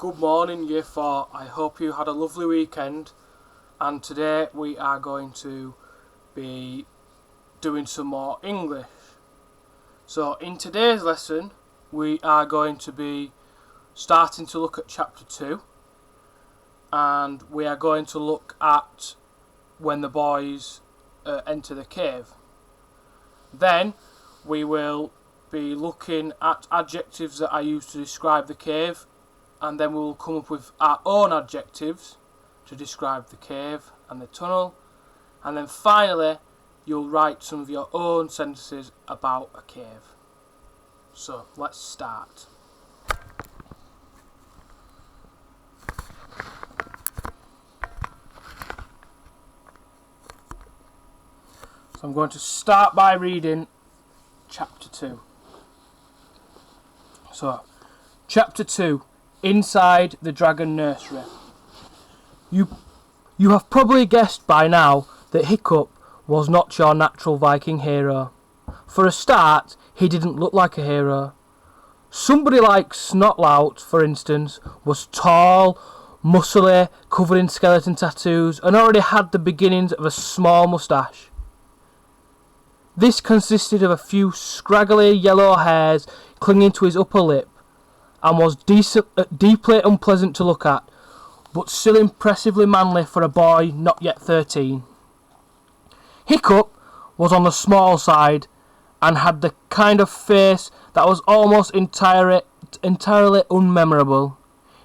Good morning, Year 4. I hope you had a lovely weekend, and today we are going to be doing some more English. So in today's lesson we are going to be starting to look at chapter 2, and we are going to look at when the boys enter the cave. Then we will be looking at adjectives that are used to describe the cave, and then we will come up with our own adjectives to describe the cave and the tunnel, and then finally you'll write some of your own sentences about a cave. So let's start. So I'm going to start by reading chapter 2. So, chapter 2, Inside the Dragon Nursery. You have probably guessed by now that Hiccup was not your natural Viking hero. For a start, he didn't look like a hero. Somebody like Snotlout, for instance, was tall, muscly, covered in skeleton tattoos, and already had the beginnings of a small moustache. This consisted of a few scraggly yellow hairs clinging to his upper lip, and was deeply unpleasant to look at, but still impressively manly for a boy not yet 13. Hiccup was on the small side, and had the kind of face that was almost entirely unmemorable.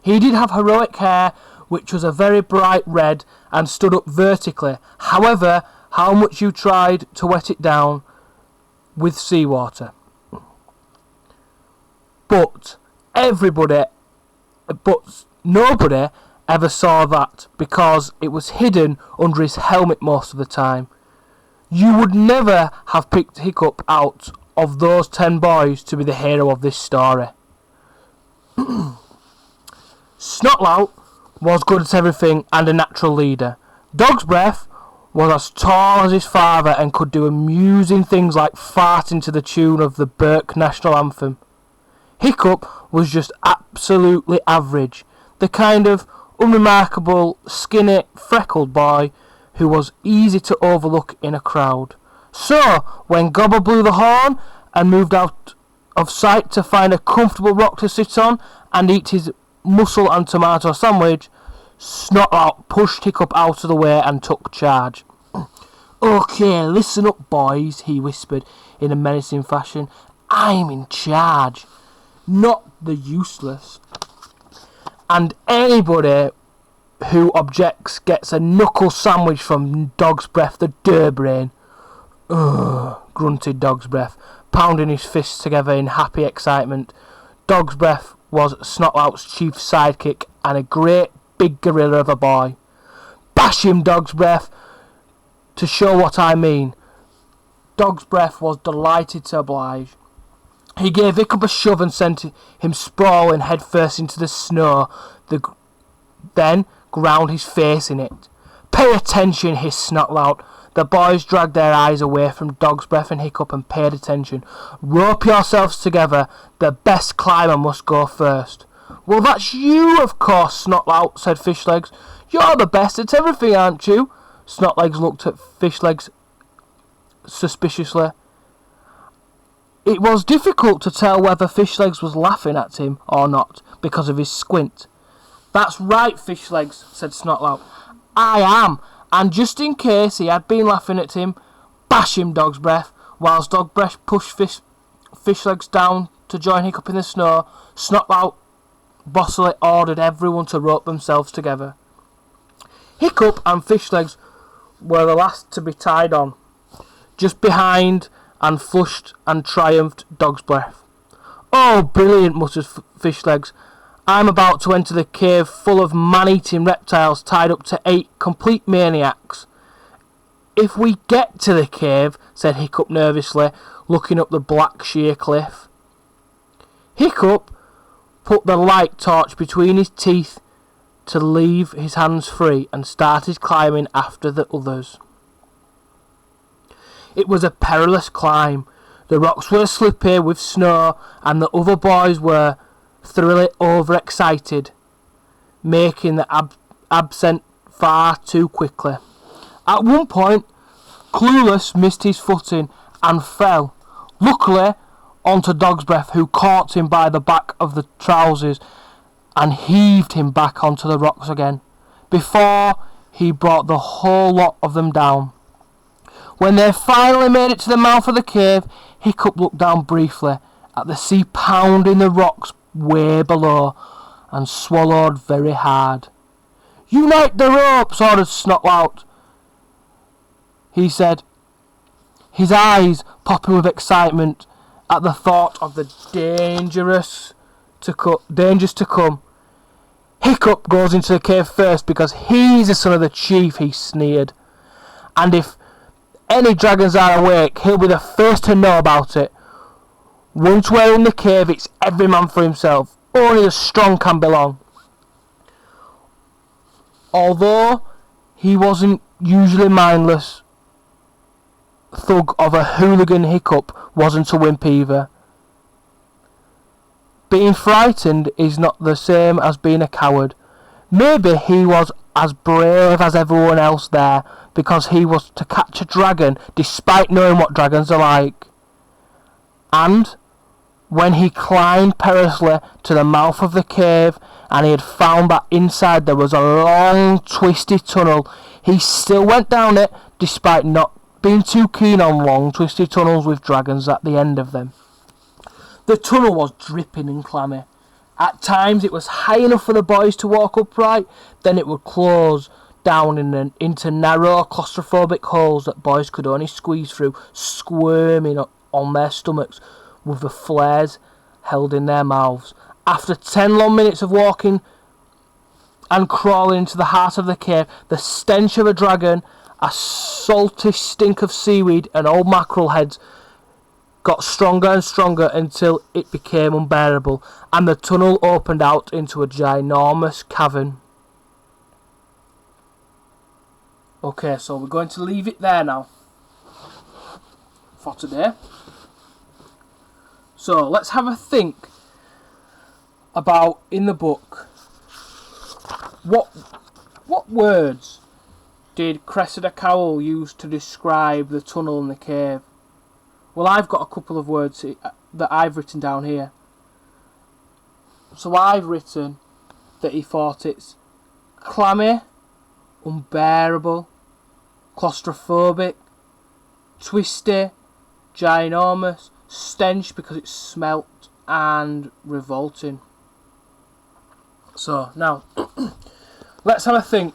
He did have heroic hair, which was a very bright red and stood up vertically. However, how much you tried to wet it down with seawater. But nobody ever saw that, because it was hidden under his helmet most of the time. You would never have picked Hiccup out of those 10 boys to be the hero of this story. Snotlout was good at everything and a natural leader. Dog's Breath was as tall as his father and could do amusing things like farting to the tune of the Burke National Anthem. Hiccup was just absolutely average, the kind of unremarkable, skinny, freckled boy who was easy to overlook in a crowd. So, when Gobble blew the horn and moved out of sight to find a comfortable rock to sit on and eat his mussel and tomato sandwich, Snotlout pushed Hiccup out of the way and took charge. "Okay, listen up, boys," he whispered in a menacing fashion. "I'm in charge, not the useless. And anybody who objects gets a knuckle sandwich from Dog's Breath the Durbrain." "Ugh," grunted Dog's Breath, pounding his fists together in happy excitement. Dog's Breath was Snotlout's chief sidekick and a great big gorilla of a boy. "Bash him, Dog's Breath, to show what I mean." Dog's Breath was delighted to oblige. He gave Hiccup a shove and sent him sprawling headfirst into the snow, then ground his face in it. "Pay attention," hissed Snotlout. The boys dragged their eyes away from Dog's Breath and Hiccup and paid attention. "Rope yourselves together. The best climber must go first." "Well, that's you, of course, Snotlout," said Fishlegs. "You're the best at everything, aren't you?" Snotlegs looked at Fishlegs suspiciously. It was difficult to tell whether Fishlegs was laughing at him or not because of his squint. "That's right, Fishlegs," said Snotlout. "I am, and just in case he had been laughing at him, bash him, Dog's Breath." Whilst Dog's Breath pushed Fishlegs down to join Hiccup in the snow, Snotlout bossily ordered everyone to rope themselves together. Hiccup and Fishlegs were the last to be tied on, just behind and flushed and triumphed Dog's Breath. "Oh, brilliant," muttered Fishlegs. "I'm about to enter the cave full of man-eating reptiles tied up to 8 complete maniacs." "If we get to the cave," said Hiccup nervously, looking up the black sheer cliff. Hiccup put the light torch between his teeth to leave his hands free and started climbing after the others. It was a perilous climb. The rocks were slippy with snow, and the other boys were thoroughly overexcited. making the absent far too quickly. At one point, Clueless missed his footing and fell, luckily onto Dog's Breath, who caught him by the back of the trousers and heaved him back onto the rocks again, before he brought the whole lot of them down. When they finally made it to the mouth of the cave, Hiccup looked down briefly at the sea pounding the rocks way below and swallowed very hard. "Unite the ropes," ordered Snotlout. He said, his eyes popping with excitement at the thought of the dangers to come. "Hiccup goes into the cave first because he's the son of the chief," he sneered. "And if any dragons are awake, he'll be the first to know about it. Once we're in the cave, it's every man for himself. Only the strong can belong." Although he wasn't usually mindless thug of a hooligan, Hiccup wasn't a wimp either. Being frightened is not the same as being a coward. Maybe he was as brave as everyone else there because he was to catch a dragon despite knowing what dragons are like. And when he climbed perilously to the mouth of the cave and he had found that inside there was a long twisty tunnel, he still went down it despite not being too keen on long twisty tunnels with dragons at the end of them. The tunnel was dripping and clammy. At times it was high enough for the boys to walk upright, then it would close down into narrow claustrophobic holes that boys could only squeeze through, squirming on their stomachs with the flares held in their mouths. After 10 long minutes of walking and crawling into the heart of the cave, the stench of a dragon, a salty stink of seaweed and old mackerel heads got stronger and stronger until it became unbearable, and the tunnel opened out into a ginormous cavern. Okay, so we're going to leave it there now for today. So let's have a think about, in the book, what words did Cressida Cowell use to describe the tunnel and the cave? Well, I've got a couple of words that I've written down here. So I've written that he thought it's clammy, unbearable, claustrophobic, twisty, ginormous, stench because it smelt, and revolting. So now let's have a think.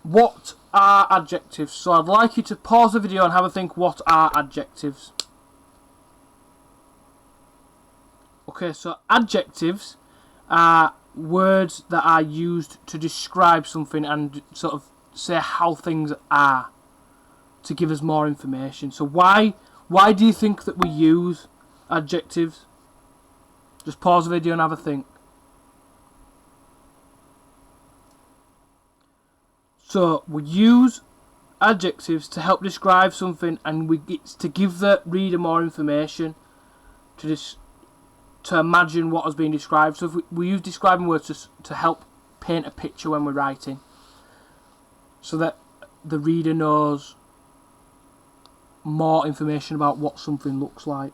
What are adjectives? So I'd like you to pause the video and have a think, what are adjectives? Okay, so adjectives are words that are used to describe something and sort of say how things are, to give us more information. So why do you think that we use adjectives? Just pause the video and have a think. So we use adjectives to help describe something, and it's to give the reader more information to imagine what has been described. So if we use describing words to help paint a picture when we're writing, so that the reader knows more information about what something looks like.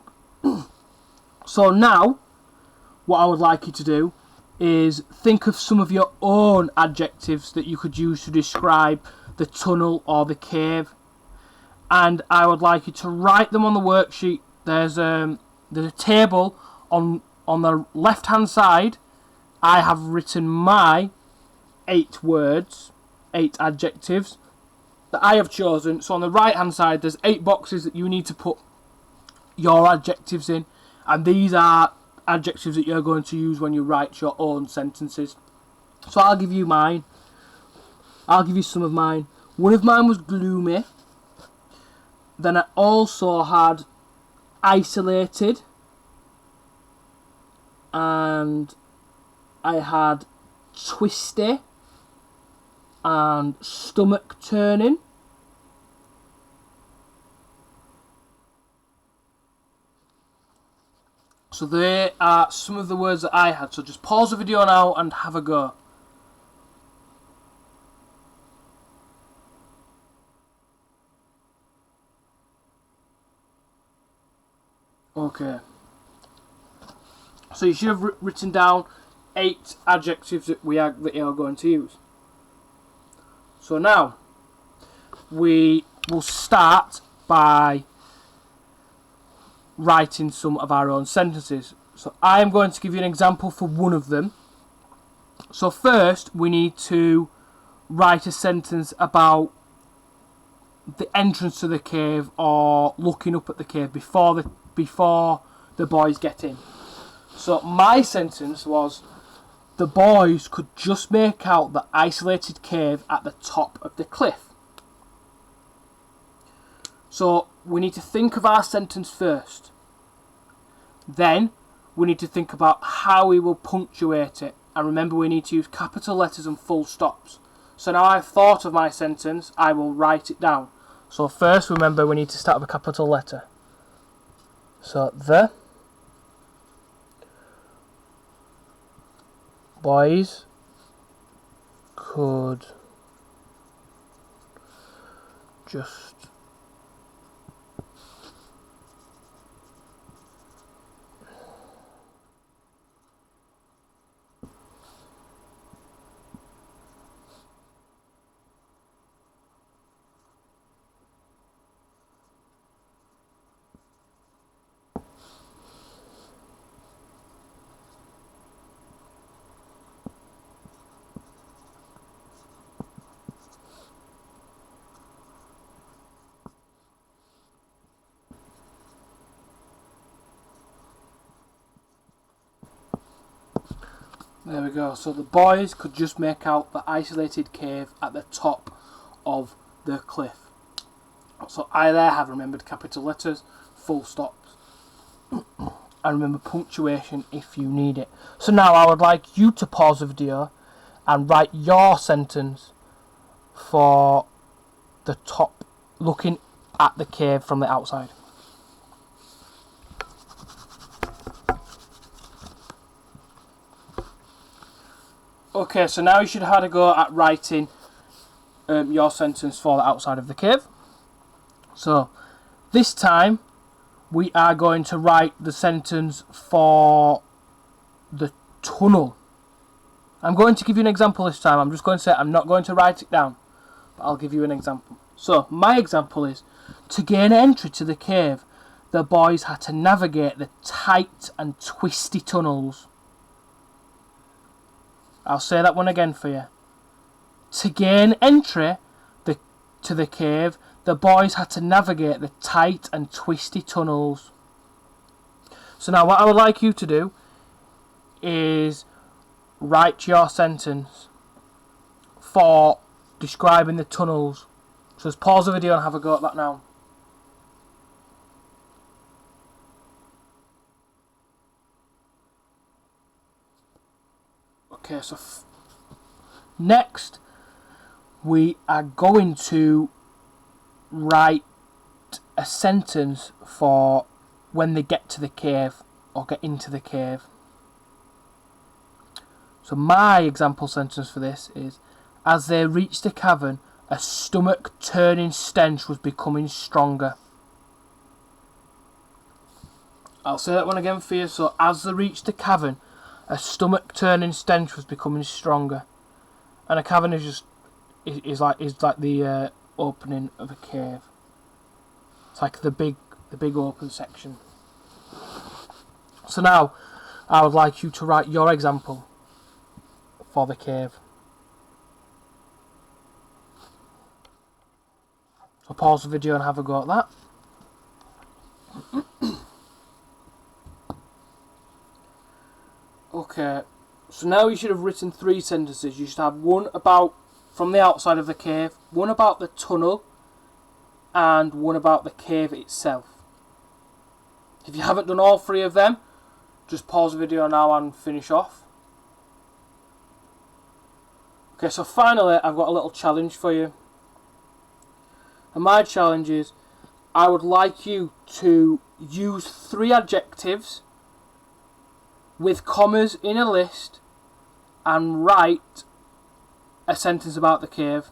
So now, what I would like you to do is think of some of your own adjectives that you could use to describe the tunnel or the cave, and I would like you to write them on the worksheet. There's a table on the left hand side. I have written my 8 adjectives that I have chosen. So on the right hand side there's 8 boxes that you need to put your adjectives in, and these are adjectives that you're going to use when you write your own sentences. So I'll give you mine. I'll give you some of mine. One of mine was gloomy. Then I also had isolated, and I had twisty and stomach turning. So there are some of the words that I had. So just pause the video now and have a go. Okay. So you should have written down 8 adjectives that you are going to use. So now we will start by writing some of our own sentences. So I am going to give you an example for one of them. So first we need to write a sentence about the entrance to the cave or looking up at the cave before the boys get in. So my sentence was, the boys could just make out the isolated cave at the top of the cliff. So we need to think of our sentence first. Then we need to think about how we will punctuate it. And remember, we need to use capital letters and full stops. So now I've thought of my sentence, I will write it down. So first, remember, we need to start with a capital letter. So the boys could just there we go. So the boys could just make out the isolated cave at the top of the cliff. So I there have remembered capital letters, full stops, and remember punctuation if you need it. So now I would like you to pause the video and write your sentence for the top, looking at the cave from the outside. Okay, so now you should have had a go at writing your sentence for the outside of the cave. So this time we are going to write the sentence for the tunnel. I'm going to give you an example this time. I'm just going to say, I'm not going to write it down, but I'll give you an example. So my example is, to gain entry to the cave, the boys had to navigate the tight and twisty tunnels. I'll say that one again for you. To gain entry to the cave, the boys had to navigate the tight and twisty tunnels. So now what I would like you to do is write your sentence for describing the tunnels. So just pause the video and have a go at that now. Okay, so next we are going to write a sentence for when they get to the cave or get into the cave. So my example sentence for this is, as they reached the cavern, a stomach-turning stench was becoming stronger. I'll say that one again for you. So as they reached the cavern, a stomach-turning stench was becoming stronger. And a cavern is like the opening of a cave. It's like the big open section. So now I would like you to write your example for the cave. So pause the video and have a go at that. Okay, so now you should have written 3 sentences. You should have one about from the outside of the cave, one about the tunnel, and one about the cave itself. If you haven't done all 3 of them, just pause the video now and finish off. Okay, so finally I've got a little challenge for you. And my challenge is, I would like you to use 3 adjectives with commas in a list and write a sentence about the cave.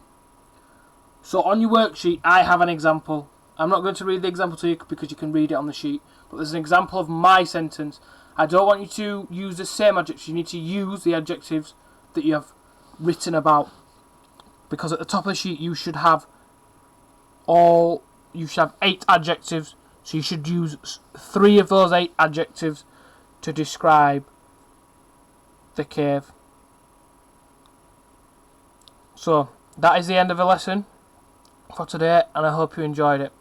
So on your worksheet, I have an example. I'm not going to read the example to you because you can read it on the sheet, but there's an example of my sentence. I don't want you to use the same adjectives. You need to use the adjectives that you have written about, because at the top of the sheet you should have 8 adjectives, so you should use 3 of those 8 adjectives to describe the cave. So that is the end of the lesson for today, and I hope you enjoyed it.